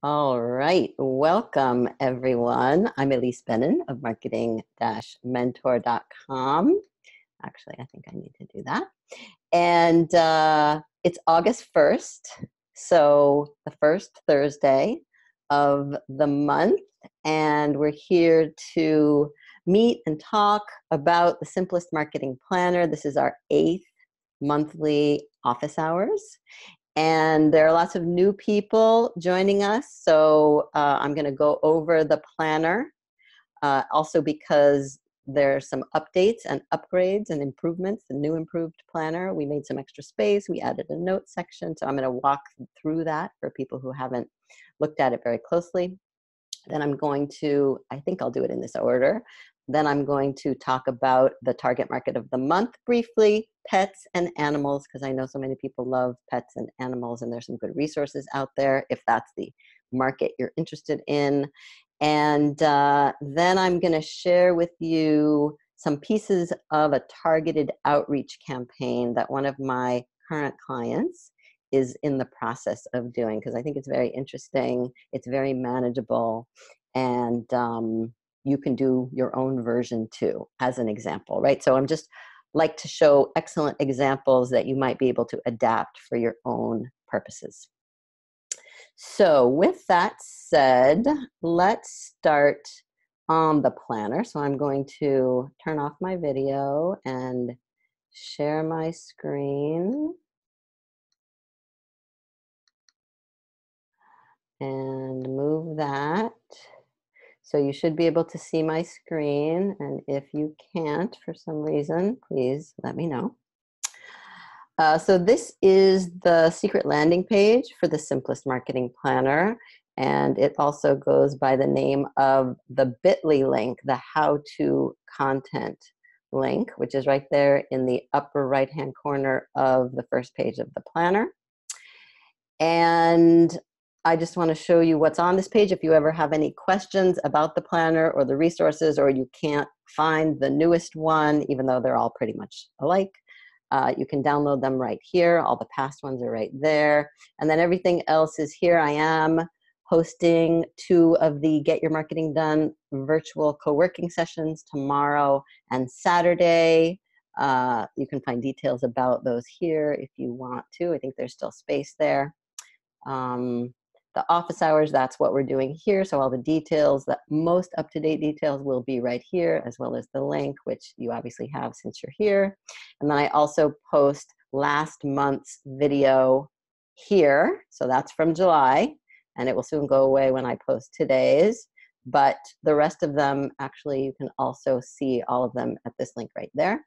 All right. Welcome, everyone. I'm Elise Bennon of marketing-mentor.com. Actually, I think I need to do that. And it's August 1st, so the first Thursday of the month. And we're here to meet and talk about the Simplest Marketing Planner. This is our 8th monthly office hours. And there are lots of new people joining us, so I'm going to go over the planner, also because there are some updates and upgrades and improvements, the new improved planner. We made some extra space, we added a note section, so I'm going to walk through that for people who haven't looked at it very closely. Then I'm going to, I think I'll do it in this order. Then I'm going to talk about the target market of the month briefly, pets and animals, because I know so many people love pets and animals, and there's some good resources out there if that's the market you're interested in. And then I'm going to share with you some pieces of a targeted outreach campaign that one of my current clients is in the process of doing, because I think it's very interesting, it's very manageable, and you can do your own version too, as an example, right? So I'm just like to show excellent examples that you might be able to adapt for your own purposes. So with that said, let's start on the planner. So I'm going to turn off my video and share my screen. And move that. So you should be able to see my screen. And if you can't for some reason, please let me know. So this is the secret landing page for the Simplest Marketing Planner. And it also goes by the name of the bit.ly link, the how-to content link, which is right there in the upper right-hand corner of the first page of the planner. And I just want to show you what's on this page. If you ever have any questions about the planner or the resources, or you can't find the newest one, even though they're all pretty much alike, you can download them right here. All the past ones are right there. And then everything else is here. I am hosting 2 of the Get Your Marketing Done virtual co-working sessions tomorrow and Saturday. You can find details about those here if you want to. I think there's still space there. The office hours, that's what we're doing here. So all the details, the most up-to-date details will be right here, as well as the link, which you obviously have since you're here. And then I also post last month's video here. So that's from July, and it will soon go away when I post today's. But the rest of them, actually, you can also see all of them at this link right there.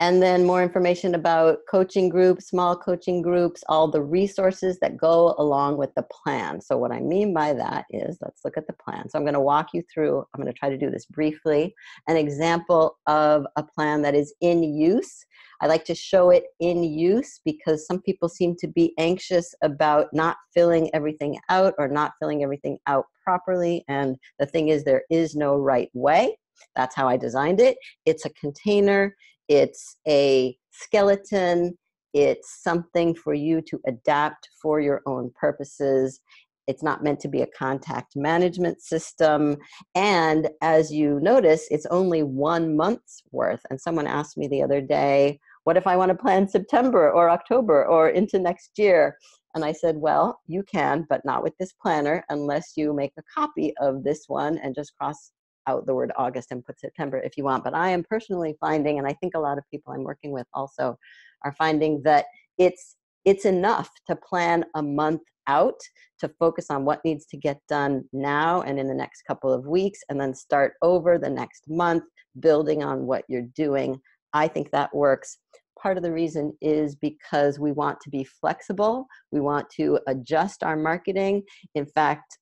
And then more information about coaching groups, small coaching groups, all the resources that go along with the plan. So what I mean by that is, let's look at the plan. So I'm going to walk you through, I'm going to try to do this briefly, an example of a plan that is in use. I like to show it in use because some people seem to be anxious about not filling everything out or not filling everything out properly. And the thing is, there is no right way. That's how I designed it. It's a container. It's a skeleton. It's something for you to adapt for your own purposes. It's not meant to be a contact management system. And as you notice, it's only 1 month's worth. And someone asked me the other day, what if I want to plan September or October or into next year? And I said, well, you can, but not with this planner unless you make a copy of this one and just cross out the word August and put September if you want. But I am personally finding, and I think a lot of people I'm working with also are finding, that it's enough to plan a month out, to focus on what needs to get done now and in the next couple of weeks, and then start over the next month, building on what you're doing. I think that works. Part of the reason is because we want to be flexible. We want to adjust our marketing. In fact,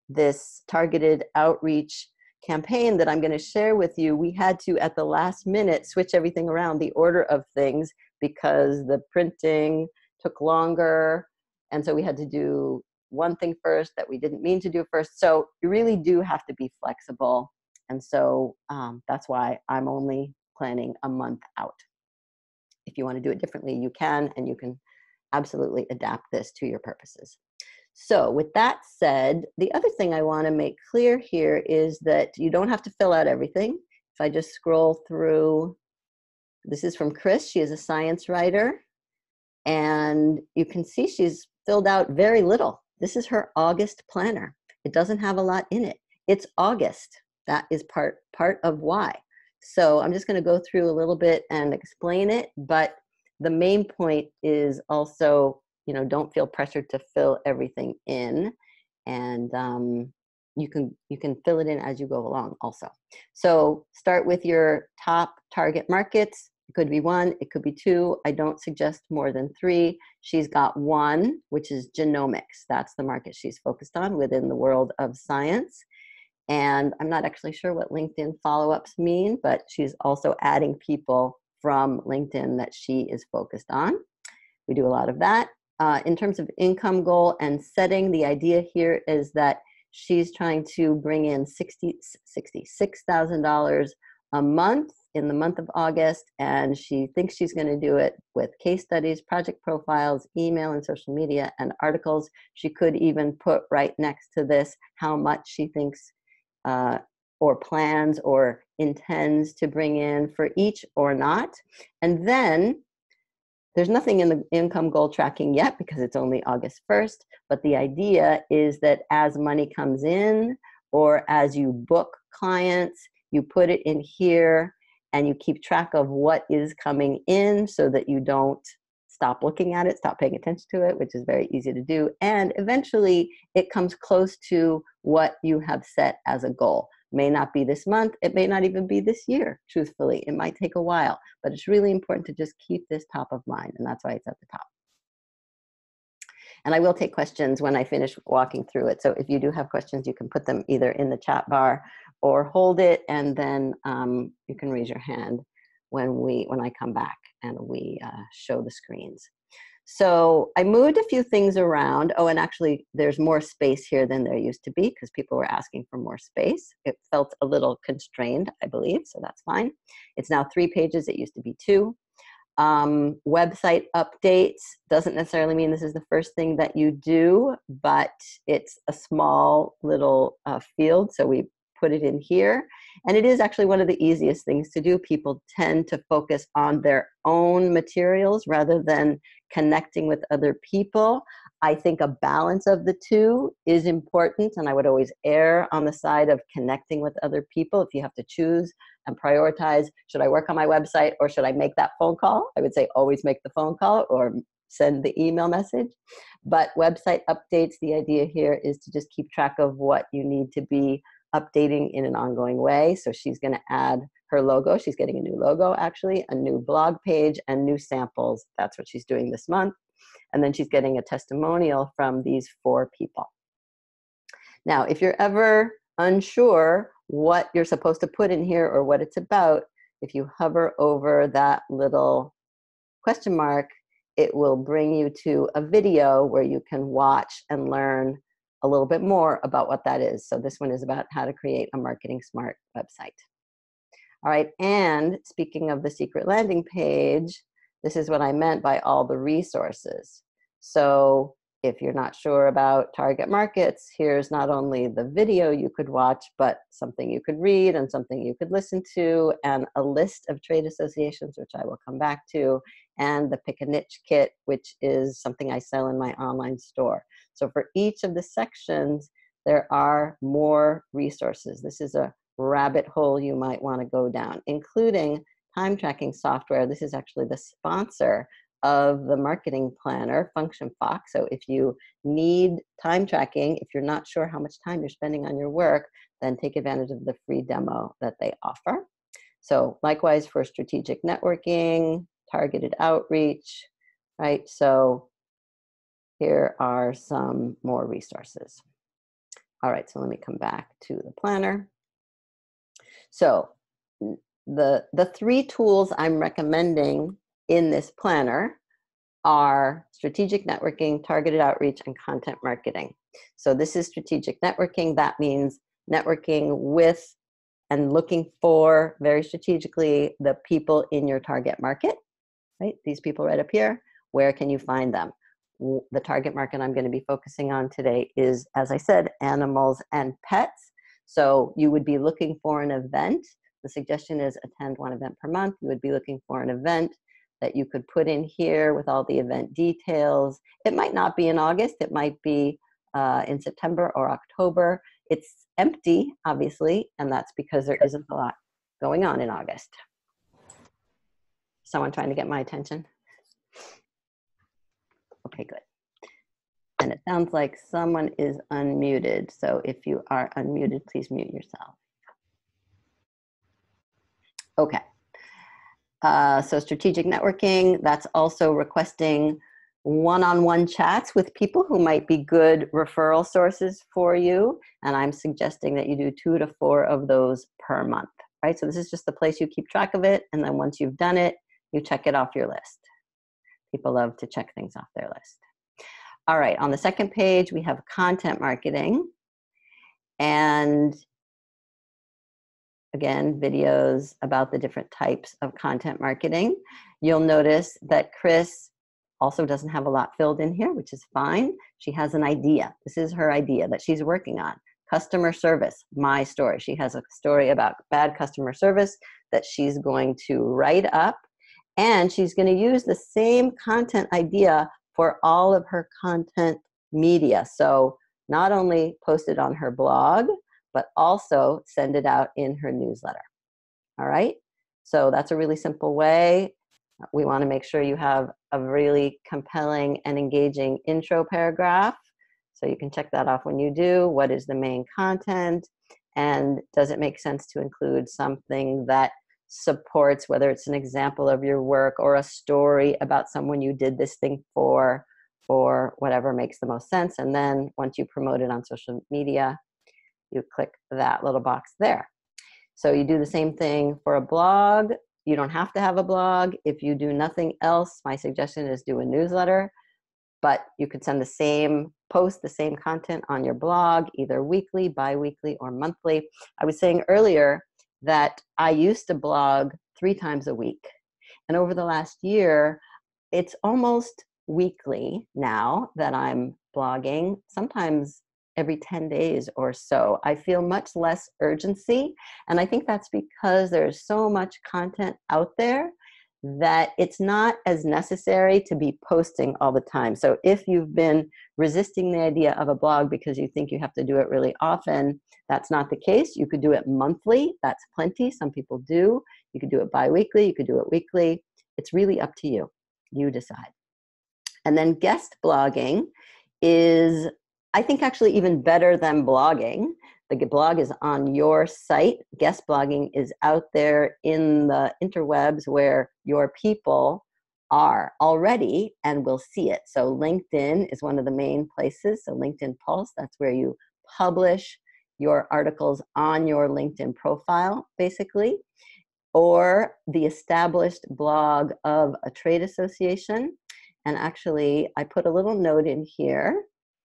this targeted outreach campaign that I'm going to share with you, we had to, at the last minute, switch everything around, the order of things, because the printing took longer. And so we had to do one thing first that we didn't mean to do first. So you really do have to be flexible. And so that's why I'm only planning a month out. If you want to do it differently, you can, and you can absolutely adapt this to your purposes. So with that said, the other thing I want to make clear here is that you don't have to fill out everything. If I just scroll through, this is from Chris. She is a science writer. And you can see she's filled out very little. This is her August planner. It doesn't have a lot in it. It's August. That is part of why. So I'm just going to go through a little bit and explain it. But the main point is also, don't feel pressured to fill everything in. And you can fill it in as you go along also. So start with your top target markets. It could be 1, it could be 2. I don't suggest more than 3. She's got 1, which is genomics. That's the market she's focused on within the world of science. And I'm not actually sure what LinkedIn follow-ups mean, but she's also adding people from LinkedIn that she is focused on. We do a lot of that. In terms of income goal and setting, the idea here is that she's trying to bring in $66,000 a month in the month of August, and she thinks she's going to do it with case studies, project profiles, email and social media, and articles. She could even put right next to this how much she thinks or plans or intends to bring in for each or not. And then there's nothing in the income goal tracking yet because it's only August 1st, but the idea is that as money comes in or as you book clients, you put it in here and you keep track of what is coming in so that you don't stop looking at it, stop paying attention to it, which is very easy to do. And eventually it comes close to what you have set as a goal. May not be this month, it may not even be this year, truthfully. It might take a while, but it's really important to just keep this top of mind, and that's why it's at the top. And I will take questions when I finish walking through it. So if you do have questions, you can put them either in the chat bar or hold it, and then you can raise your hand when I come back and we show the screens. So I moved a few things around. Oh, and actually there's more space here than there used to be because people were asking for more space. It felt a little constrained, I believe, so that's fine. It's now 3 pages, it used to be 2. Website updates doesn't necessarily mean this is the first thing that you do, but it's a small little field, so we put it in here. And it is actually one of the easiest things to do. People tend to focus on their own materials rather than connecting with other people. I think a balance of the two is important, and I would always err on the side of connecting with other people. If you have to choose and prioritize, should I work on my website or should I make that phone call? I would say always make the phone call or send the email message. But website updates, the idea here is to just keep track of what you need to be updating in an ongoing way. So she's going to add her logo. She's getting a new logo, actually, a new blog page, and new samples. That's what she's doing this month. And then she's getting a testimonial from these 4 people. Now, if you're ever unsure what you're supposed to put in here or what it's about, if you hover over that little question mark, it will bring you to a video where you can watch and learn a little bit more about what that is. So this one is about how to create a marketing smart website. All right, and speaking of the secret landing page, this is what I meant by all the resources. So if you're not sure about target markets, here's not only the video you could watch, but something you could read and something you could listen to, and a list of trade associations, which I will come back to, and the Pick a Niche kit, which is something I sell in my online store. So for each of the sections, there are more resources. This is a rabbit hole you might want to go down, including time tracking software. This is actually the sponsor of the marketing planner, FunctionFox. So if you need time tracking, if you're not sure how much time you're spending on your work, then take advantage of the free demo that they offer. So likewise for strategic networking, targeted outreach, right? So here are some more resources. All right, so let me come back to the planner. So the 3 tools I'm recommending in this planner are strategic networking, targeted outreach, and content marketing. So this is strategic networking. That means networking with and looking for, very strategically, the people in your target market, right? These people right up here. Where can you find them? The target market I'm going to be focusing on today is, as I said, animals and pets. So you would be looking for an event. The suggestion is attend one event per month. You would be looking for an event that you could put in here with all the event details. It might not be in August. It might be in September or October. It's empty, obviously, and that's because there isn't a lot going on in August. Someone trying to get my attention? Okay, good. And it sounds like someone is unmuted. So if you are unmuted, please mute yourself. Okay. So strategic networking, that's also requesting one-on-one chats with people who might be good referral sources for you. And I'm suggesting that you do 2 to 4 of those per month, right? So this is just the place you keep track of it. And then once you've done it, you check it off your list. People love to check things off their list. All right, on the second page, we have content marketing. And again, videos about the different types of content marketing. You'll notice that Chris also doesn't have a lot filled in here, which is fine. She has an idea. This is her idea that she's working on. Customer service, my story. She has a story about bad customer service that she's going to write up, and she's going to use the same content idea for all of her content media. So not only post it on her blog, but also send it out in her newsletter. All right? So that's a really simple way. We want to make sure you have a really compelling and engaging intro paragraph. So you can check that off when you do. What is the main content? And does it make sense to include something that supports, whether it's an example of your work or a story about someone you did this thing for, or whatever makes the most sense. And then once you promote it on social media, you click that little box there. So you do the same thing for a blog. You don't have to have a blog. If you do nothing else, my suggestion is do a newsletter, but you could send the same post, the same content on your blog, either weekly, bi-weekly, or monthly. I was saying earlier that I used to blog 3 times a week. And over the last year, it's almost weekly now that I'm blogging, sometimes every 10 days or so. I feel much less urgency. And I think that's because there's so much content out there that it's not as necessary to be posting all the time. So if you've been resisting the idea of a blog because you think you have to do it really often, that's not the case. You could do it monthly. That's plenty. Some people do. You could do it bi-weekly. You could do it weekly. It's really up to you. You decide. And then guest blogging is, I think, actually even better than blogging. The blog is on your site. Guest blogging is out there in the interwebs where your people are already and will see it. So LinkedIn is one of the main places. So LinkedIn Pulse, that's where you publish your articles on your LinkedIn profile, basically, or the established blog of a trade association. And actually, I put a little note in here,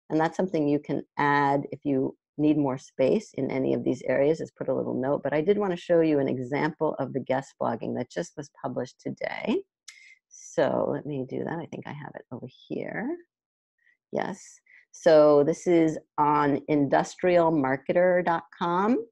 and that's something you can add if you need more space in any of these areas, is put a little note. But I did want to show you an example of the guest blogging that just was published today. So let me do that. I think I have it over here. Yes. So this is on industrialmarketer.com.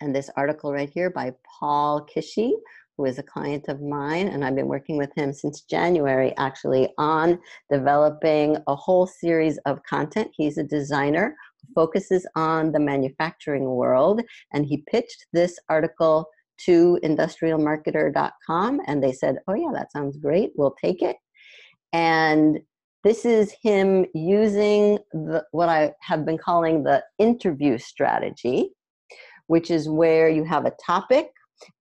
And this article right here by Paul Kishie, who is a client of mine, and I've been working with him since January, actually, on developing a whole series of content. He's a designer who focuses on the manufacturing world, and he pitched this article to industrialmarketer.com, and they said, oh yeah, that sounds great, we'll take it. And this is him using what I have been calling the interview strategy, which is where you have a topic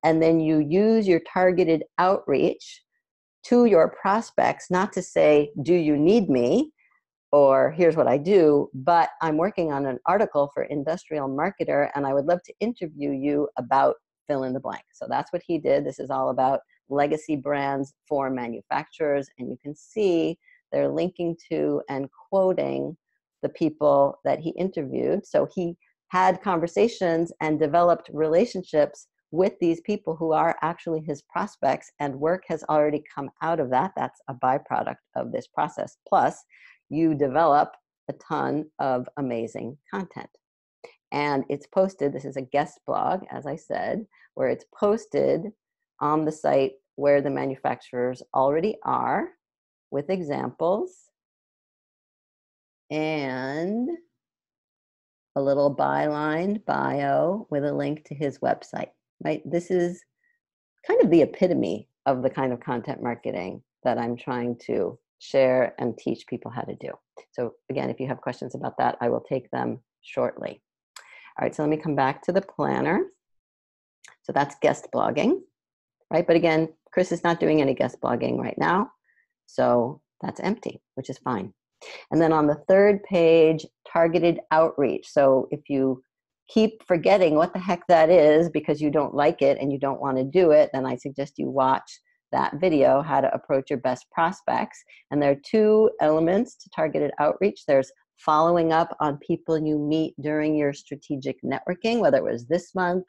and then you use your targeted outreach to your prospects, not to say, do you need me? Or here's what I do, but I'm working on an article for Industrial Marketer and I would love to interview you about fill in the blank. So that's what he did. This is all about legacy brands for manufacturers. And you can see they're linking to and quoting the people that he interviewed. So he had conversations and developed relationships with these people who are actually his prospects, and work has already come out of that. That's a byproduct of this process. Plus, you develop a ton of amazing content. And it's posted, this is a guest blog, as I said, where it's posted on the site where the manufacturers already are with examples and a little byline bio with a link to his website, right? This is kind of the epitome of the kind of content marketing that I'm trying to share and teach people how to do. So again, if you have questions about that, I will take them shortly. All right, so let me come back to the planner. So that's guest blogging, right? But again, Chris is not doing any guest blogging right now, so that's empty, which is fine. And then on the third page, targeted outreach. So if you keep forgetting what the heck that is because you don't like it and you don't want to do it, then I suggest you watch that video, how to approach your best prospects. And there are two elements to targeted outreach. There's following up on people you meet during your strategic networking, whether it was this month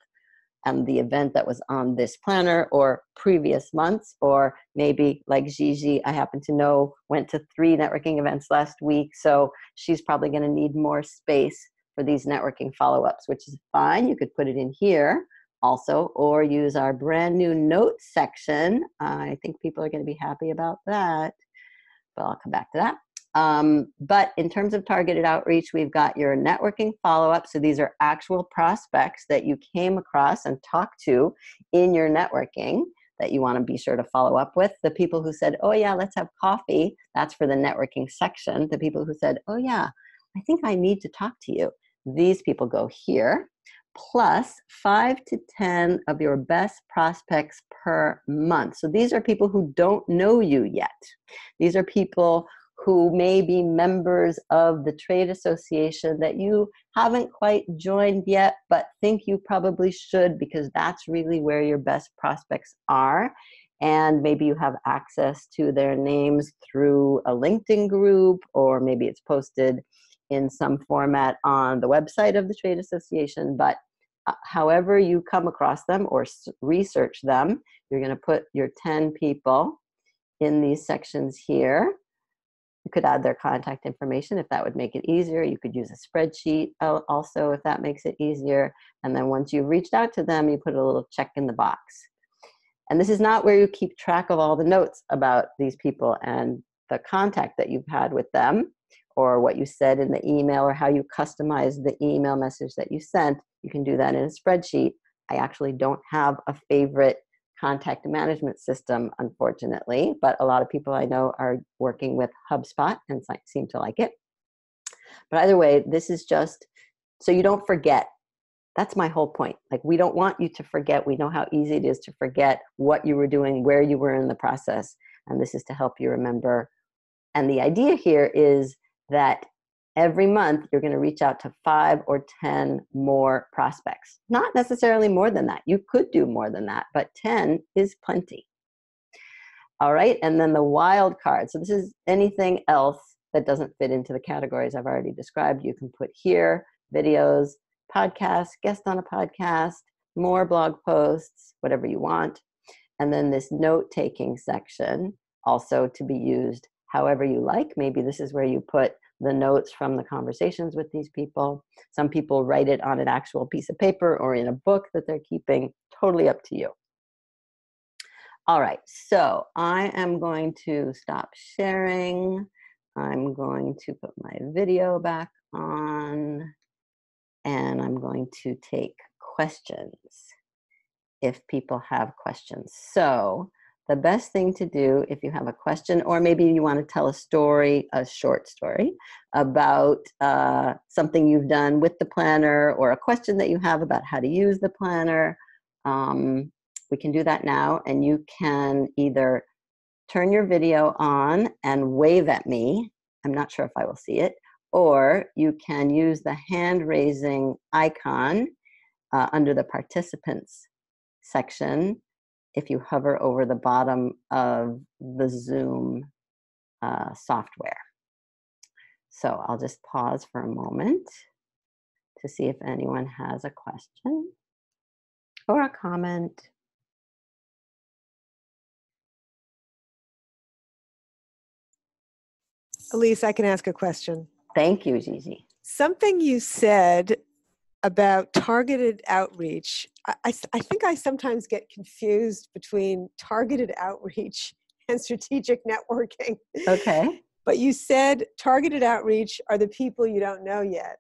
and the event that was on this planner, or previous months, or maybe like Gigi, I happen to know, went to 3 networking events last week, so she's probably going to need more space for these networking follow-ups, which is fine. You could put it in here also, or use our brand new notes section. I think people are going to be happy about that, but I'll come back to that. But in terms of targeted outreach, we've got your networking follow-up. So these are actual prospects that you came across and talked to in your networking that you want to be sure to follow up with. The people who said, oh yeah, let's have coffee, that's for the networking section. The people who said, oh yeah, I think I need to talk to you, these people go here. Plus 5 to 10 of your best prospects per month. So these are people who don't know you yet. These are people who may be members of the trade association that you haven't quite joined yet, but think you probably should, because that's really where your best prospects are. And maybe you have access to their names through a LinkedIn group, or maybe it's posted in some format on the website of the trade association. But however you come across them or research them, you're going to put your 10 people in these sections here. You could add their contact information if that would make it easier. You could use a spreadsheet also if that makes it easier. And then once you've reached out to them, you put a little check in the box. And this is not where you keep track of all the notes about these people and the contact that you've had with them, or what you said in the email, or how you customized the email message that you sent. You can do that in a spreadsheet. I actually don't have a favorite contact management system, unfortunately, but a lot of people I know are working with HubSpot and seem to like it. But either way, this is just so you don't forget. That's my whole point. Like, we don't want you to forget. We know how easy it is to forget what you were doing, where you were in the process, and this is to help you remember. And the idea here is that every month you're going to reach out to 5 or 10 more prospects. Not necessarily more than that. You could do more than that, but 10 is plenty. All right, and then the wild card. So this is anything else that doesn't fit into the categories I've already described. You can put here videos, podcasts, guest on a podcast, more blog posts, whatever you want. And then this note-taking section, also to be used however you like. Maybe this is where you put the notes from the conversations with these people. Some people write it on an actual piece of paper or in a book that they're keeping. Totally up to you. All right, so I am going to stop sharing. I'm going to put my video back on, and I'm going to take questions if people have questions. So the best thing to do if you have a question, or maybe you want to tell a story, a short story about something you've done with the planner, or a question that you have about how to use the planner, we can do that now. And you can either turn your video on and wave at me. I'm not sure if I will see it. Or you can use the hand raising icon under the participants section if you hover over the bottom of the Zoom software. So I'll just pause for a moment to see if anyone has a question. or a comment. Elise, I can ask a question. Thank you, Gigi. Something you said about targeted outreach, I think I sometimes get confused between targeted outreach and strategic networking. Okay. But you said targeted outreach are the people you don't know yet.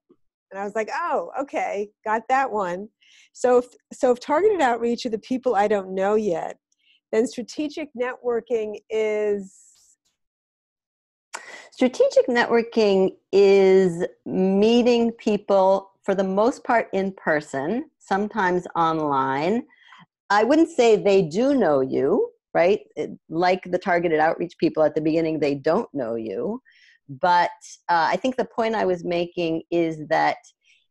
And I was like, oh, okay, got that one. So if targeted outreach are the people I don't know yet, then strategic networking is? Strategic networking is meeting people, for the most part in person, sometimes online. I wouldn't say they do know you, right? Like the targeted outreach people at the beginning, they don't know you. But I think the point I was making is that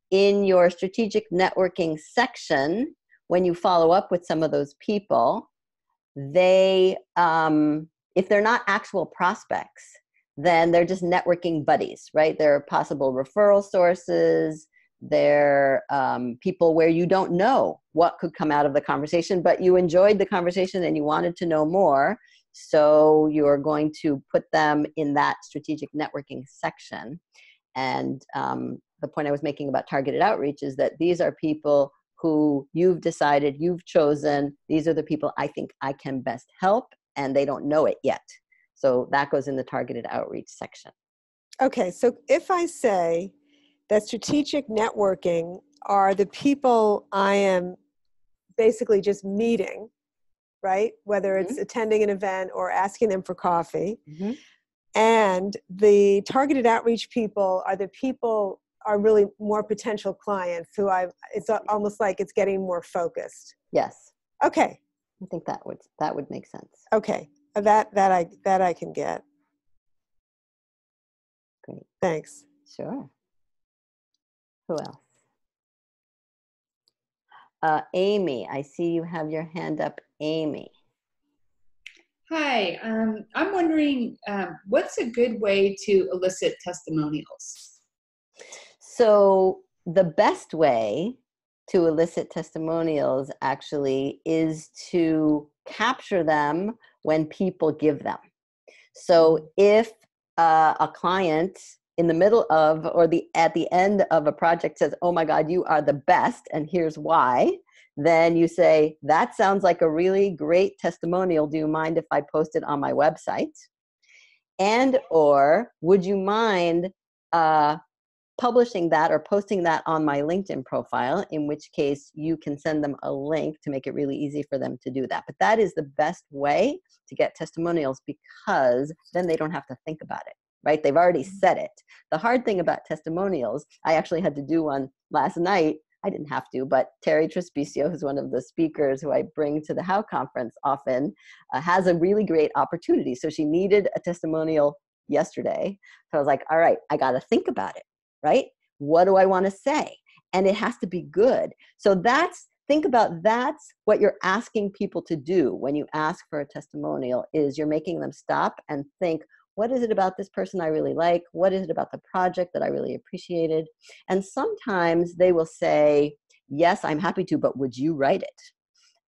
in your strategic networking section, when you follow up with some of those people, they, if they're not actual prospects, then they're just networking buddies, right? They're possible referral sources. They're people where you don't know what could come out of the conversation, but you enjoyed the conversation and you wanted to know more. So you're going to put them in that strategic networking section. And the point I was making about targeted outreach is that these are people who you've decided, you've chosen, these are the people I think I can best help, and they don't know it yet. So that goes in the targeted outreach section. Okay, so if I say that strategic networking are the people I am basically just meeting, right? Whether it's attending an event or asking them for coffee. Mm-hmm. And the targeted outreach people are the people are really more potential clients who it's almost like it's getting more focused. Yes. Okay. I think that would make sense. Okay. That I can get. Great. Thanks. Sure. Who else? Amy, I see you have your hand up. Amy. Hi, I'm wondering what's a good way to elicit testimonials? So the best way to elicit testimonials actually is to capture them when people give them. So if a client in the middle of or at the end of a project says, oh my God, you are the best and here's why, then you say, that sounds like a really great testimonial. Do you mind if I post it on my website? And or would you mind publishing that or posting that on my LinkedIn profile, in which case you can send them a link to make it really easy for them to do that. But that is the best way to get testimonials because then they don't have to think about it, right? They've already said it. The hard thing about testimonials, I actually had to do one last night. I didn't have to, but Terry Trespicio, who's one of the speakers who I bring to the How Conference often, has a really great opportunity. So she needed a testimonial yesterday. So I was like, all right, I got to think about it. Right? What do I want to say? And it has to be good. So think about that's what you're asking people to do when you ask for a testimonial is you're making them stop and think, what is it about this person I really like? What is it about the project that I really appreciated? And sometimes they will say, yes, I'm happy to, but would you write it?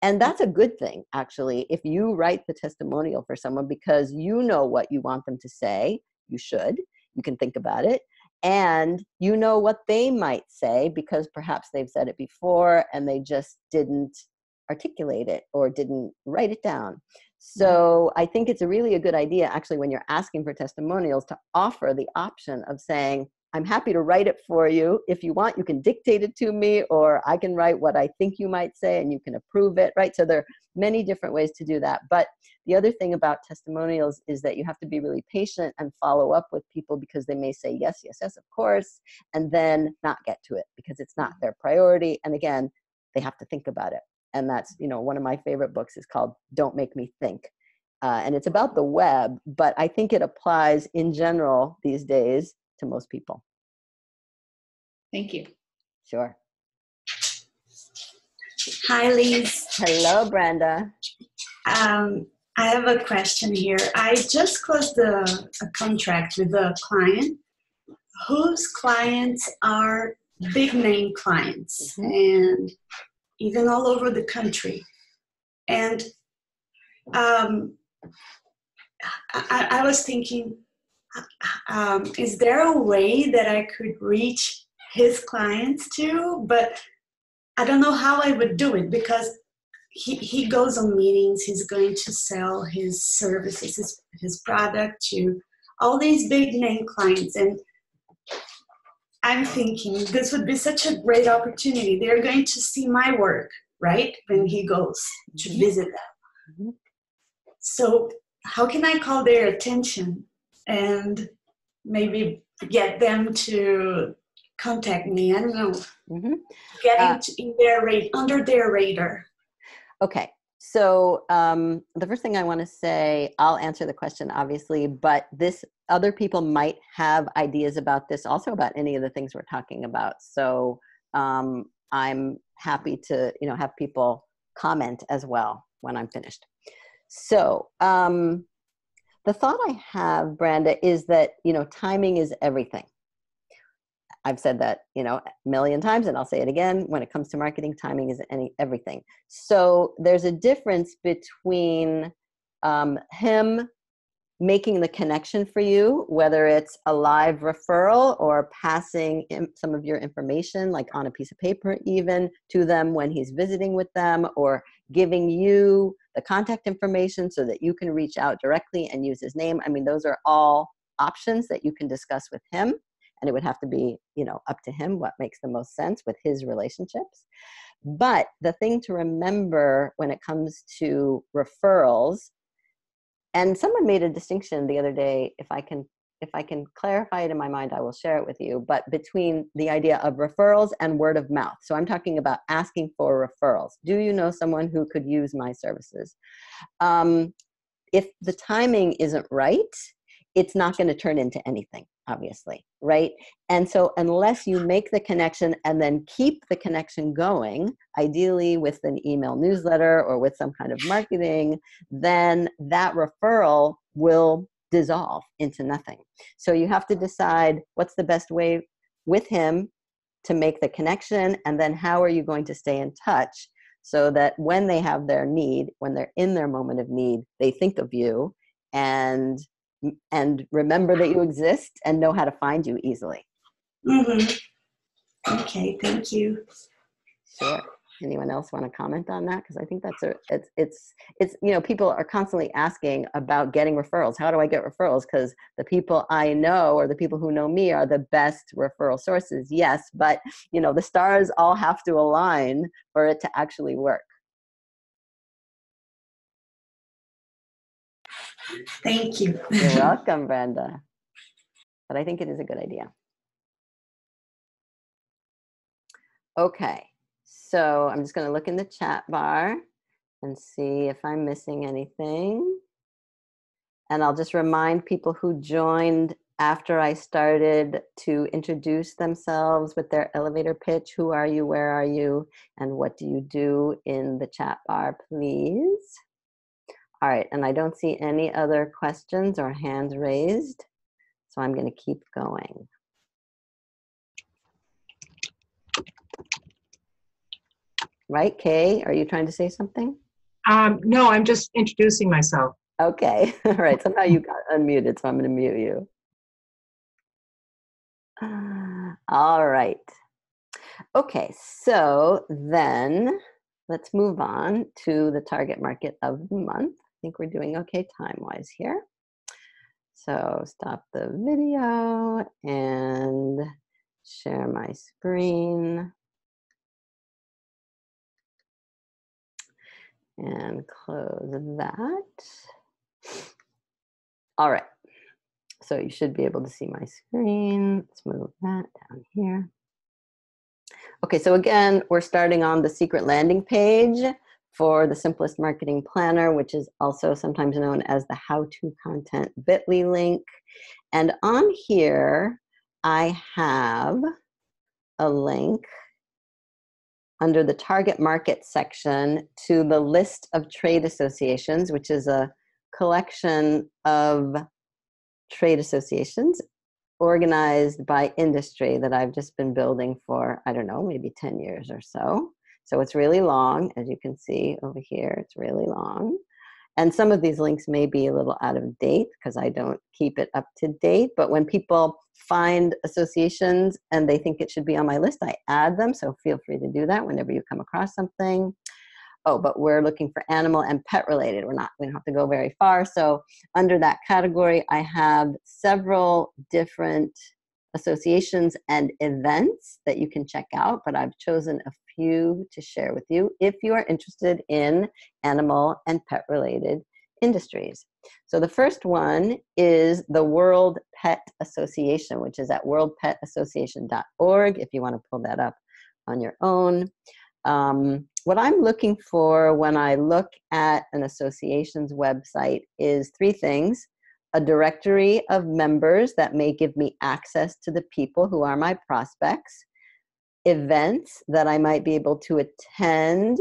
And that's a good thing, actually, if you write the testimonial for someone because you know what you want them to say. You should. You can think about it. And you know what they might say because perhaps they've said it before and they just didn't articulate it or didn't write it down. So I think it's a good idea, actually, when you're asking for testimonials to offer the option of saying, I'm happy to write it for you. If you want, you can dictate it to me, or I can write what I think you might say and you can approve it, right? So there are many different ways to do that. But the other thing about testimonials is that you have to be really patient and follow up with people because they may say, yes, yes, yes, of course, and then not get to it because it's not their priority. And again, they have to think about it. And that's, one of my favorite books is called Don't Make Me Think. And it's about the web, but I think it applies in general these days to most people. Thank you. Sure. Hi, Liz. Hello, Brenda. I have a question here. I just closed a contract with a client whose clients are big name clients. Mm-hmm. And even all over the country. And I was thinking, is there a way that I could reach his clients too? But I don't know how I would do it, because he goes on meetings, he's going to sell his services, his product to all these big name clients. And I'm thinking this would be such a great opportunity. They're going to see my work, right? When he goes to visit them. Mm-hmm. So how can I call their attention and maybe get them to contact me? I don't know. Mm-hmm. Getting in their under their radar. Okay. So the first thing I want to say, I'll answer the question, obviously, but other people might have ideas about this, also about any of the things we're talking about. So I'm happy to, have people comment as well when I'm finished. So the thought I have, Branda, is that, timing is everything. I've said that, a million times, and I'll say it again. When it comes to marketing, timing is everything. So there's a difference between him making the connection for you, whether it's a live referral or passing some of your information, like on a piece of paper even, to them when he's visiting with them, or giving you the contact information so that you can reach out directly and use his name. I mean, those are all options that you can discuss with him. And it would have to be, up to him what makes the most sense with his relationships. But the thing to remember when it comes to referrals, and someone made a distinction the other day, if I can clarify it in my mind, I will share it with you, but between the idea of referrals and word of mouth. So I'm talking about asking for referrals. Do you know someone who could use my services? If the timing isn't right, it's not going to turn into anything, obviously, right? And so unless you make the connection and then keep the connection going, ideally with an email newsletter or with some kind of marketing, then that referral will dissolve into nothing. So you have to decide what's the best way with him to make the connection, and then how are you going to stay in touch so that when they have their need, when they're in their moment of need, they think of you and remember that you exist and know how to find you easily. Mm-hmm. Okay, thank you. Sure. Anyone else want to comment on that? Because I think it's people are constantly asking about getting referrals. How do I get referrals? Because the people I know, or the people who know me, are the best referral sources. Yes, but the stars all have to align for it to actually work. Thank you. You're welcome, Brenda. But I think it is a good idea. Okay, so I'm just going to look in the chat bar and see if I'm missing anything. And I'll just remind people who joined after I started to introduce themselves with their elevator pitch. Who are you? Where are you? And what do you do in the chat bar, please? All right, and I don't see any other questions or hands raised, so I'm going to keep going. Right, Kay, are you trying to say something? No, I'm just introducing myself. Okay, all right, somehow you got unmuted, so I'm going to mute you. All right. Okay, so then let's move on to the target market of the month. I think we're doing okay time-wise here. So stop the video and share my screen. And close that. All right. So you should be able to see my screen. Let's move that down here. Okay, so again, we're starting on the secret landing page for the Simplest Marketing Planner, which is also sometimes known as the how-to content bit.ly link. And on here, I have a link under the target market section to the list of trade associations, which is a collection of trade associations organized by industry that I've just been building for, I don't know, maybe 10 years or so. So it's really long, as you can see over here, it's really long. And some of these links may be a little out of date because I don't keep it up to date. But when people find associations and they think it should be on my list, I add them. So feel free to do that whenever you come across something. Oh, but we're looking for animal and pet related. We don't have to go very far. So under that category, I have several different associations and events that you can check out, but I've chosen a few to share with you if you are interested in animal and pet related industries. So the first one is the World Pet Association, which is at worldpetassociation.org if you want to pull that up on your own. What I'm looking for when I look at an association's website is three things: a directory of members that may give me access to the people who are my prospects, events that I might be able to attend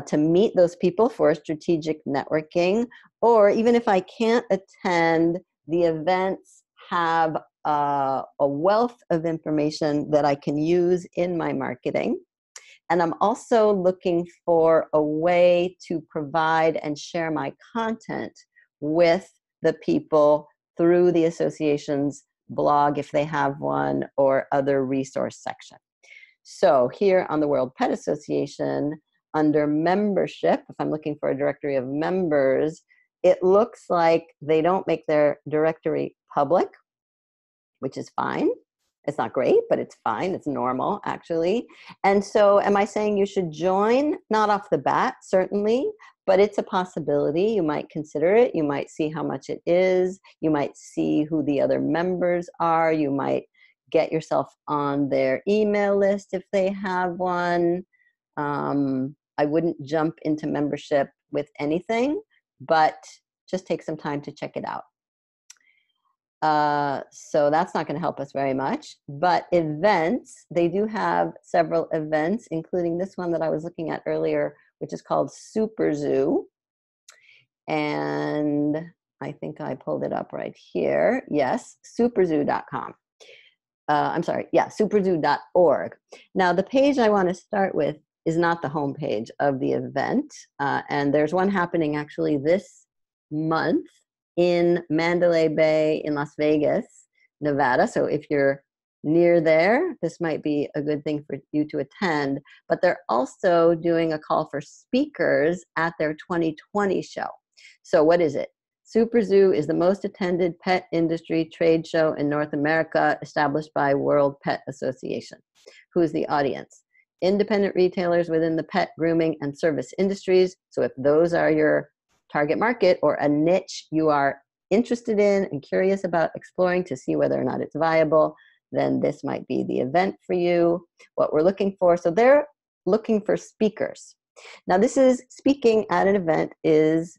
to meet those people for strategic networking, or even if I can't attend, the events have a wealth of information that I can use in my marketing. And I'm also looking for a way to provide and share my content with the people through the association's blog, if they have one, or other resource section. So here on the World Pet Association, under membership, if I'm looking for a directory of members, it looks like they don't make their directory public, which is fine. It's not great, but it's fine. It's normal, actually. And so am I saying you should join? Not off the bat, certainly, but it's a possibility. You might consider it. You might see how much it is. You might see who the other members are. You might get yourself on their email list if they have one. I wouldn't jump into membership with anything, but just take some time to check it out. So that's not going to help us very much. But events, they do have several events, including this one that I was looking at earlier, which is called Super Zoo. And I think I pulled it up right here. Yes, superzoo.com. I'm sorry, yeah, superzoo.org. Now, the page I want to start with is not the home page of the event. And there's one happening actually this month in Mandalay Bay in Las Vegas, Nevada. So if you're near there, this might be a good thing for you to attend. But they're also doing a call for speakers at their 2020 show. So what is it? Super Zoo is the most attended pet industry trade show in North America, established by World Pet Association. Who is the audience? Independent retailers within the pet grooming and service industries. So if those are your target market or a niche you are interested in and curious about exploring to see whether or not it's viable, then this might be the event for you. What we're looking for, so they're looking for speakers. Now this is, speaking at an event is,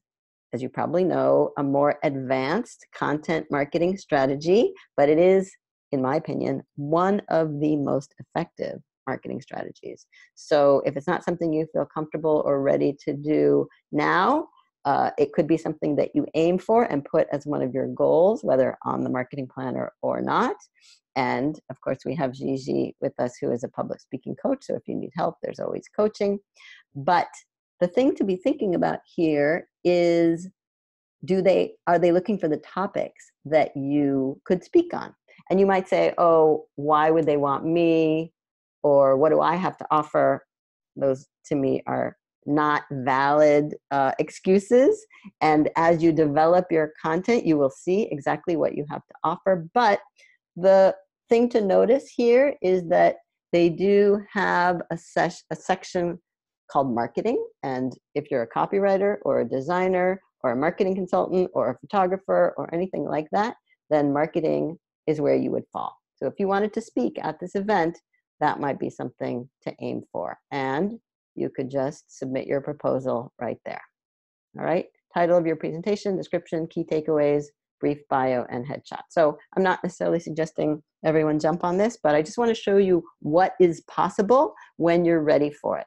as you probably know, a more advanced content marketing strategy, but it is, in my opinion, one of the most effective marketing strategies. So if it's not something you feel comfortable or ready to do now, it could be something that you aim for and put as one of your goals, whether on the marketing plan or not. And of course, we have Gigi with us, who is a public speaking coach. So if you need help, there's always coaching. But the thing to be thinking about here is, are they looking for the topics that you could speak on? And you might say, oh, why would they want me? Or what do I have to offer? Those to me are not valid excuses. And as you develop your content, you will see exactly what you have to offer. But the thing to notice here is that they do have a section called marketing. And if you're a copywriter or a designer or a marketing consultant or a photographer or anything like that, then marketing is where you would fall. So if you wanted to speak at this event, that might be something to aim for. And you could just submit your proposal right there. All right, title of your presentation, description, key takeaways, brief bio, and headshot. So I'm not necessarily suggesting everyone jump on this, but I just want to show you what is possible when you're ready for it.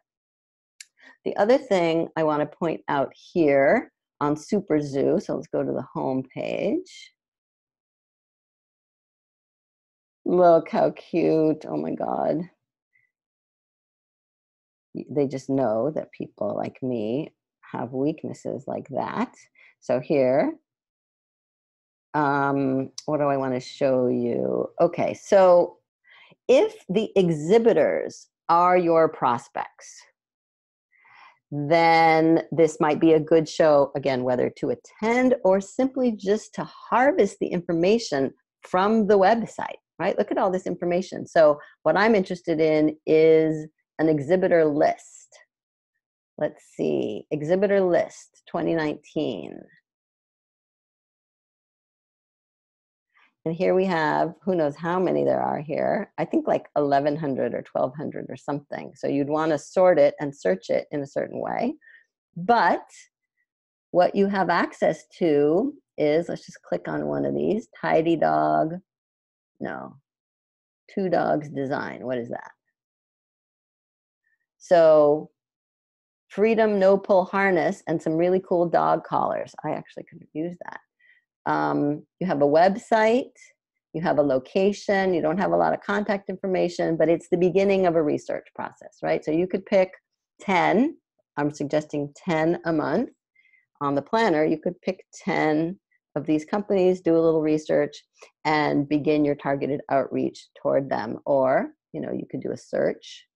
The other thing I want to point out here on Super Zoo, so let's go to the home page. Look how cute, oh my God. They just know that people like me have weaknesses like that. So here, what do I want to show you? Okay, so if the exhibitors are your prospects, then this might be a good show, again, whether to attend or simply just to harvest the information from the website, right? Look at all this information. So what I'm interested in is an exhibitor list. Let's see, exhibitor list 2019. And here we have, who knows how many there are here. I think like 1,100 or 1,200 or something. So you'd want to sort it and search it in a certain way. But what you have access to is, let's just click on one of these, Tidy Dog, no, Two Dogs Design. What is that? So Freedom No Pull Harness and some really cool dog collars. I actually could use that. You have a website, you have a location, you don't have a lot of contact information, but it's the beginning of a research process, right? So you could pick 10, I'm suggesting 10 a month. On the planner, you could pick 10 of these companies, do a little research, and begin your targeted outreach toward them. Or, you could do a search.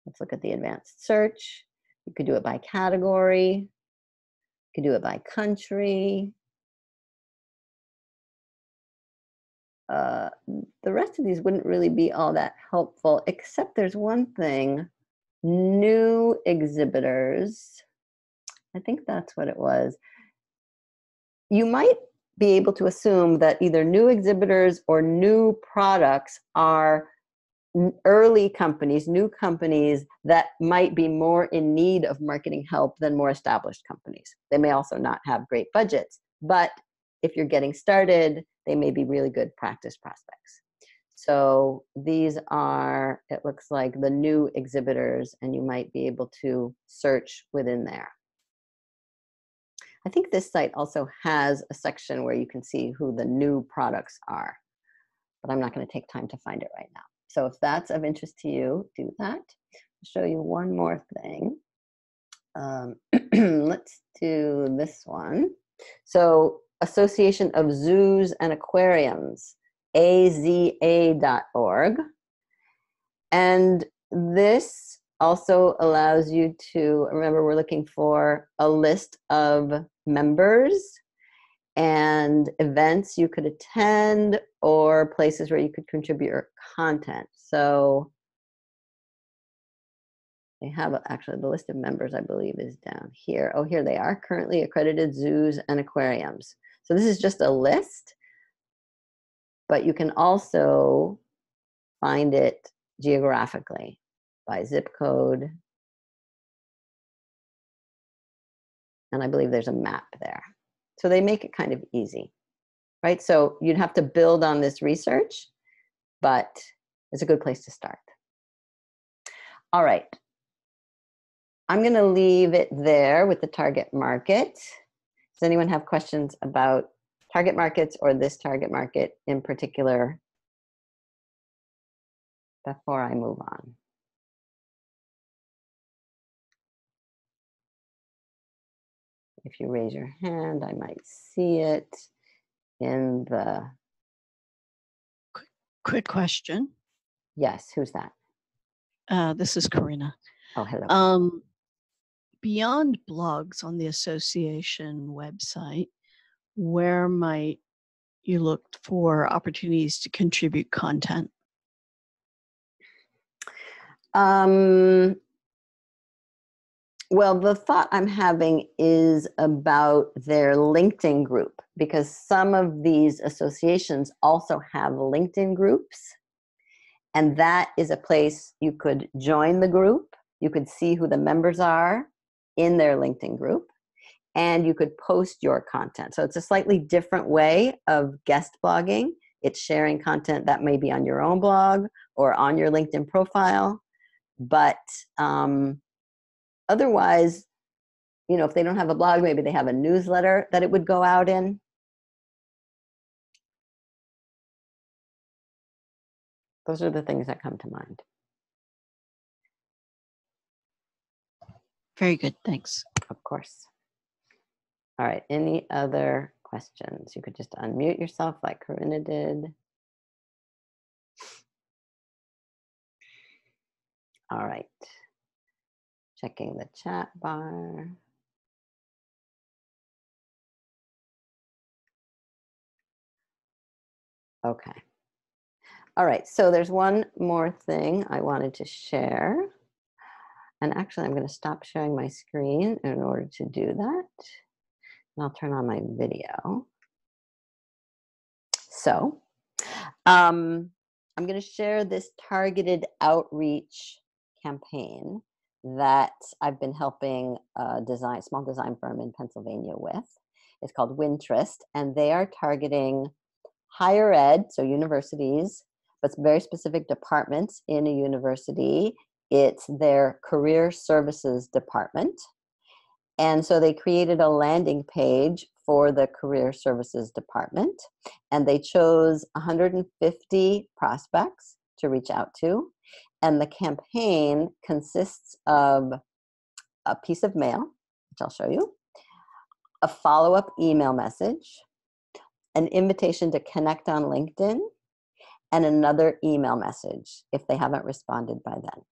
Let's look at the advanced search. You could do it by category. You could do it by country. The rest of these wouldn't really be all that helpful, except there's one thing, new exhibitors. I think that's what it was. You might be able to assume that either new exhibitors or new products are early companies, new companies that might be more in need of marketing help than more established companies. They may also not have great budgets, but if you're getting started, they may be really good practice prospects. So these are, it looks like, the new exhibitors, and you might be able to search within there. I think this site also has a section where you can see who the new products are, but I'm not going to take time to find it right now. So if that's of interest to you, do that. I'll show you one more thing. Let's do this one. So Association of Zoos and Aquariums, aza.org. And this also allows you to, remember, we're looking for a list of members and events you could attend or places where you could contribute your content. So they have, actually, the list of members, I believe, is down here. Oh, here they are, currently accredited zoos and aquariums. So this is just a list, but you can also find it geographically by zip code. And I believe there's a map there. So they make it kind of easy, right? So you'd have to build on this research, but it's a good place to start. All right. I'm going to leave it there with the target market. Does anyone have questions about target markets or this target market in particular before I move on? If you raise your hand, I might see it in the... Quick question. Yes, who's that? This is Karina. Oh, hello. Beyond blogs on the association website, where might you look for opportunities to contribute content? Well, the thought I'm having is about their LinkedIn group, because some of these associations also have LinkedIn groups. And that is a place you could join the group. You could see who the members are in their LinkedIn group, and you could post your content. So it's a slightly different way of guest blogging. It's sharing content that may be on your own blog or on your LinkedIn profile. But otherwise, if they don't have a blog, maybe they have a newsletter that it would go out in. Those are the things that come to mind. Very good. Thanks. Of course. All right. Any other questions? You could just unmute yourself like Karina did. All right. Checking the chat bar. Okay. All right. So there's one more thing I wanted to share. And actually, I'm going to stop sharing my screen in order to do that. And I'll turn on my video. So I'm going to share this targeted outreach campaign that I've been helping a small design firm in Pennsylvania with. It's called Winterest, and they are targeting higher ed, so universities, but very specific departments in a university. It's their career services department. And so they created a landing page for the career services department, and they chose 150 prospects to reach out to. And the campaign consists of a piece of mail, which I'll show you, a follow-up email message, an invitation to connect on LinkedIn, and another email message if they haven't responded by then.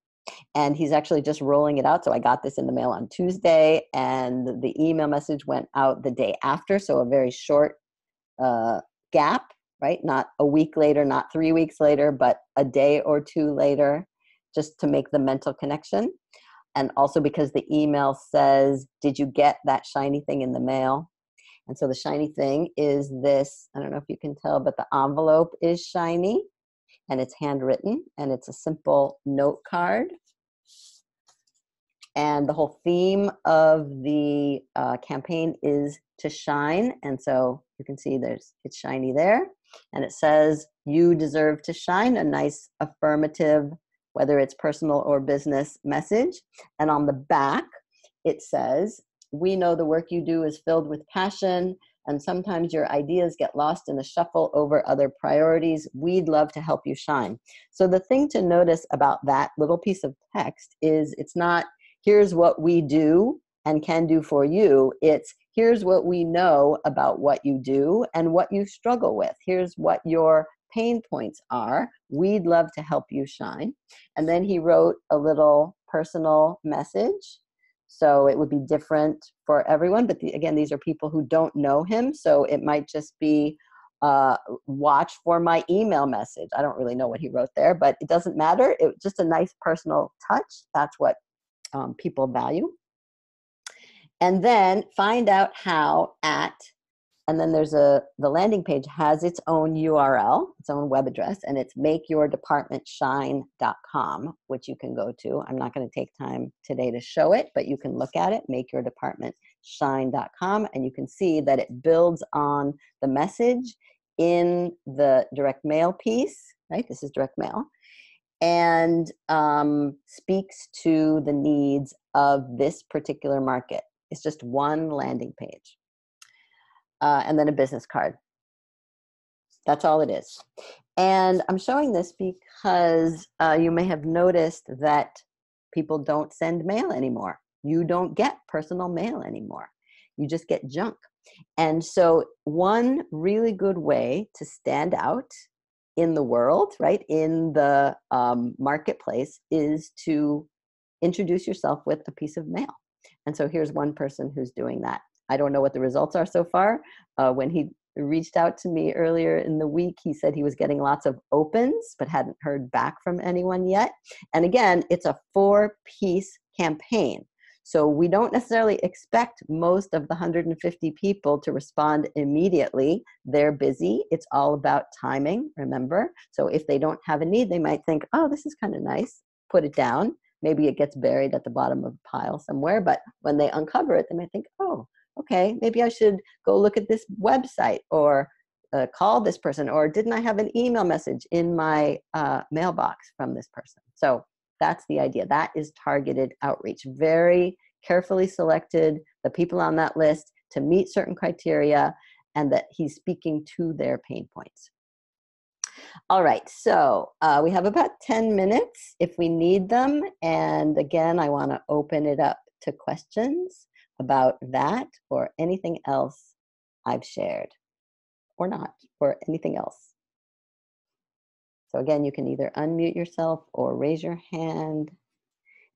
And he's actually just rolling it out. So I got this in the mail on Tuesday, and the email message went out the day after. So a very short gap, right? Not a week later, not 3 weeks later, but a day or two later, just to make the mental connection. And also because the email says, did you get that shiny thing in the mail? And so the shiny thing is this, I don't know if you can tell, but the envelope is shiny and it's handwritten and it's a simple note card. And the whole theme of the campaign is to shine. And so you can see it's shiny there. And it says, you deserve to shine, a nice affirmative, whether it's personal or business message. And on the back, it says, we know the work you do is filled with passion, and sometimes your ideas get lost in the shuffle over other priorities. We'd love to help you shine. So the thing to notice about that little piece of text is it's not, here's what we do and can do for you. It's, here's what we know about what you do and what you struggle with. Here's what your pain points are. We'd love to help you shine. And then he wrote a little personal message. So it would be different for everyone. But again, these are people who don't know him. So it might just be, watch for my email message. I don't really know what he wrote there, but it doesn't matter. It's just a nice personal touch. That's what people value. And then find out how and then there's the landing page has its own URL, its own web address, and it's makeyourdepartmentshine.com, which you can go to. I'm not going to take time today to show it, but you can look at it, makeyourdepartmentshine.com, and you can see that it builds on the message in the direct mail piece, right? This is direct mail, and speaks to the needs of this particular market. It's just one landing page. And then a business card. That's all it is. And I'm showing this because you may have noticed that people don't send mail anymore. You don't get personal mail anymore. You just get junk. And so one really good way to stand out in the world, right, in the marketplace, is to introduce yourself with a piece of mail. And so here's one person who's doing that. I don't know what the results are so far. When he reached out to me earlier in the week, he said he was getting lots of opens, but hadn't heard back from anyone yet. And again, it's a 4-piece campaign. So we don't necessarily expect most of the 150 people to respond immediately. They're busy. It's all about timing, remember? So if they don't have a need, they might think, oh, this is kind of nice, put it down. Maybe it gets buried at the bottom of a pile somewhere, but when they uncover it, they might think, oh, okay, maybe I should go look at this website or call this person, or didn't I have an email message in my mailbox from this person? So that's the idea. That is targeted outreach. Very carefully selected, the people on that list to meet certain criteria, and that he's speaking to their pain points. All right, so we have about 10 minutes if we need them. And again, I want to open it up to questions about that or anything else I've shared, or not, or anything else. So again, you can either unmute yourself or raise your hand.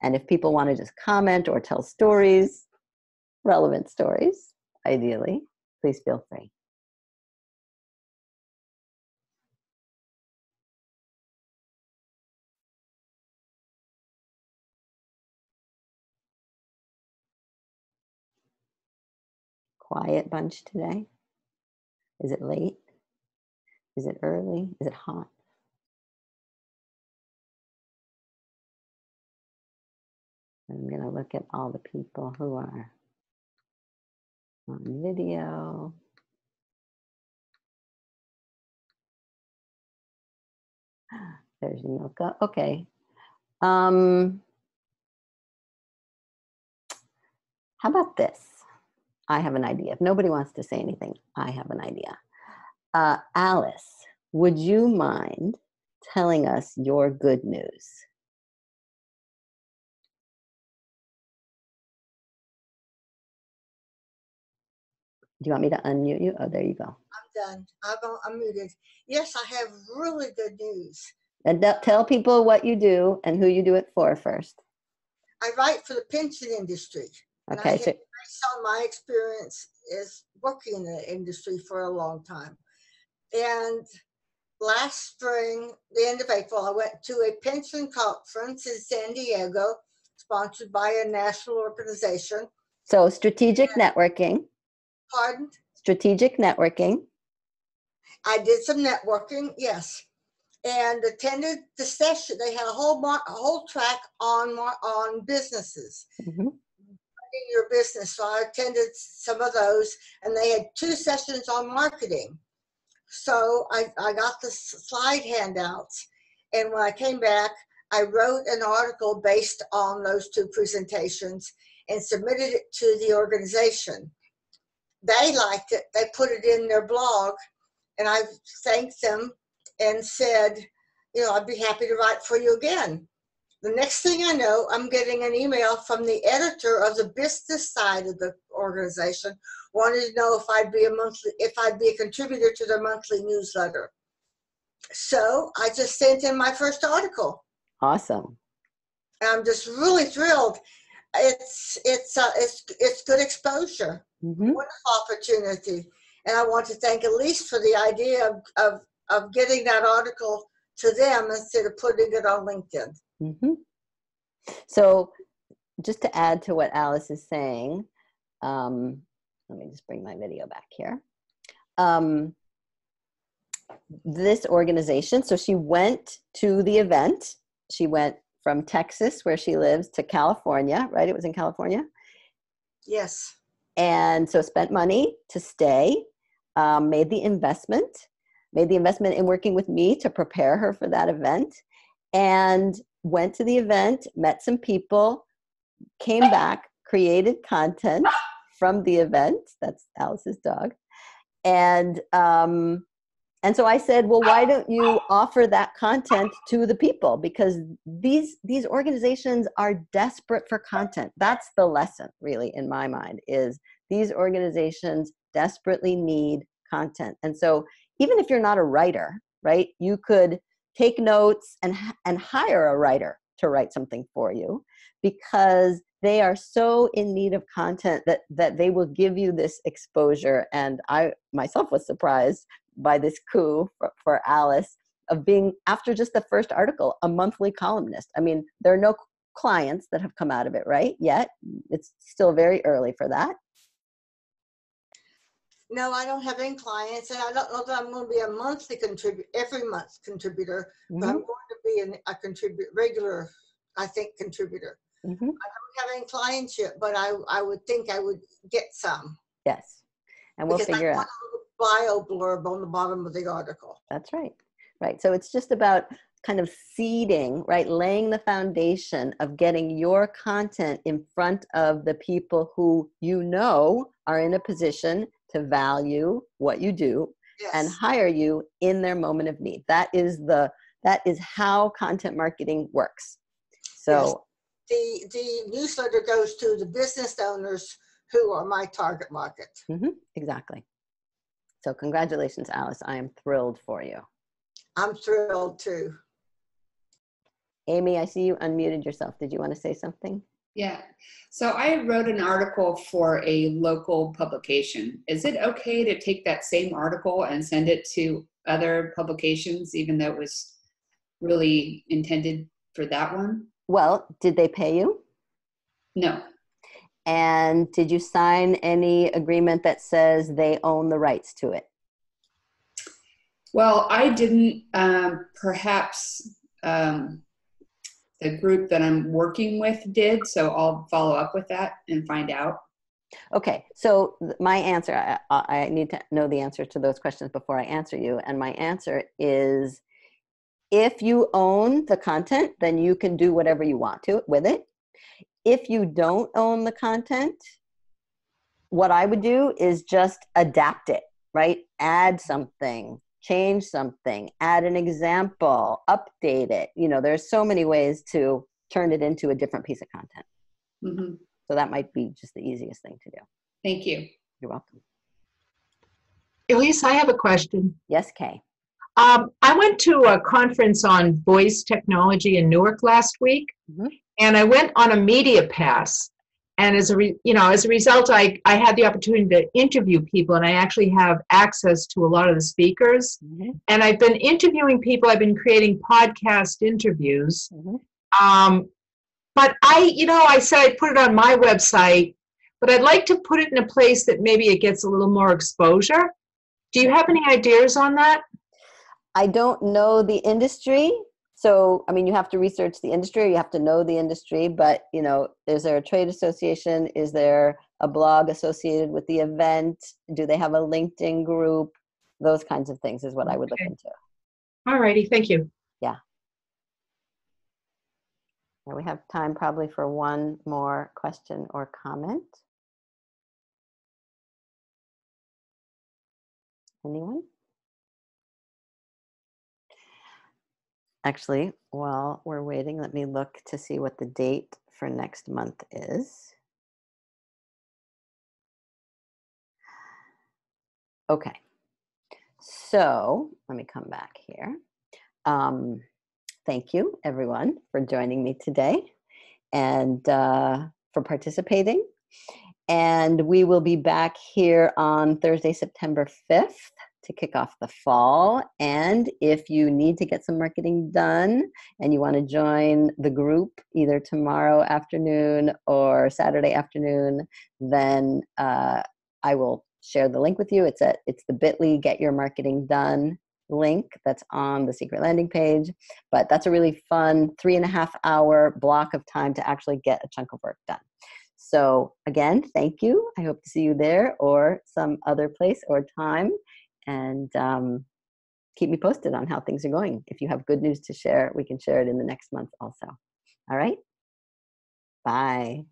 And if people want to just comment or tell stories, relevant stories, ideally, please feel free. Quiet bunch today. Is it late? Is it early? Is it hot? I'm going to look at all the people who are on video. There's Milka. Okay. How about this? I have an idea. If nobody wants to say anything, I have an idea. Alice, would you mind telling us your good news? Do you want me to unmute you? Oh, there you go. I'm done. I'm muted. Yes, I have really good news. And tell people what you do and who you do it for first. I write for the pension industry. Okay. And based on my experience is working in the industry for a long time. And last spring, the end of April, I went to a pension conference in San Diego, sponsored by a national organization. So strategic networking. Pardon? Strategic networking. I did some networking, yes, and attended the session. They had a whole track on businesses, running your business. So I attended some of those, and they had 2 sessions on marketing. So I got the slide handouts, and when I came back, I wrote an article based on those 2 presentations and submitted it to the organization. They liked it. They put it in their blog, and I thanked them and said, I'd be happy to write for you again. The next thing I know, I'm getting an email from the editor of the business side of the organization, wanting to know if I'd be a contributor to their monthly newsletter. So I just sent in my first article. Awesome. And I'm just really thrilled. It's good exposure. Wonderful opportunity. And I want to thank Elise for the idea of getting that article to them instead of putting it on LinkedIn. So just to add to what Alice is saying, let me just bring my video back here. This organization, so she went to the event. She went from Texas, where she lives, to California, right? It was in California? Yes. And so spent money to stay, made the investment in working with me to prepare her for that event, and went to the event, met some people, came back, created content from the event. That's Alice's dog. And so I said, well, why don't you offer that content to the people? Because these organizations are desperate for content. That's the lesson, really, in my mind, is these organizations desperately need content. And so even if you're not a writer, right, you could take notes and hire a writer to write something for you, because they are so in need of content that they will give you this exposure. And I myself was surprised by this coup for Alice of being, after just the first article, a monthly columnist. I mean, there are no clients that have come out of it, right, yet. It's still very early for that. No, I don't have any clients, and I don't know that I'm going to be a monthly contributor, every month contributor, but I'm going to be a regular, I think, contributor. I don't have any clients yet, but I would think I would get some. Yes, and we'll figure out. Bio blurb on the bottom of the article. That's right. Right. So it's just about kind of seeding, right? Laying the foundation of getting your content in front of the people who are in a position to value what you do, yes, and hire you in their moment of need. That is how content marketing works. So the newsletter goes to the business owners who are my target market. Exactly. So congratulations, Alice. I am thrilled for you. I'm thrilled too. Amy, I see you unmuted yourself. Did you want to say something? Yeah. So I wrote an article for a local publication. Is it okay to take that same article and send it to other publications, even though it was really intended for that one? Well, did they pay you? No. And did you sign any agreement that says they own the rights to it? Well, I didn't. Perhaps the group that I'm working with did, so I'll follow up with that and find out. Okay, so my answer, I need to know the answer to those questions before I answer you. And my answer is, if you own the content, then you can do whatever you want to with it. If you don't own the content, what I would do is just adapt it, right? Add something, change something, add an example, update it. You know, there's so many ways to turn it into a different piece of content. Mm-hmm. So that might be just the easiest thing to do. Thank you. You're welcome. Elise, I have a question. Yes, Kay. I went to a conference on voice technology in Newark last week, and I went on a media pass. And as a result, I had the opportunity to interview people, and I actually have access to a lot of the speakers. And I've been interviewing people. I've been creating podcast interviews. But I said I'd put it on my website, but I'd like to put it in a place that maybe it gets a little more exposure. Do you have any ideas on that? I don't know the industry. So, I mean, you have to research the industry, or you have to know the industry, but, you know, is there a trade association? Is there a blog associated with the event? Do they have a LinkedIn group? Those kinds of things is what I would look into. All righty. Thank you. Yeah. Now we have time probably for one more question or comment. Anyone? Actually, while we're waiting, let me look to see what the date for next month is. Okay, so let me come back here. Thank you, everyone, for joining me today and for participating. And we will be back here on Thursday, September 5th to kick off the fall. And if you need to get some marketing done and you want to join the group either tomorrow afternoon or Saturday afternoon, then I will share the link with you. It's the bit.ly Get Your Marketing Done link that's on the secret landing page. But that's a really fun 3.5-hour block of time to actually get a chunk of work done. So again, thank you. I hope to see you there or some other place or time. And keep me posted on how things are going. If you have good news to share, we can share it in the next month also. All right? Bye.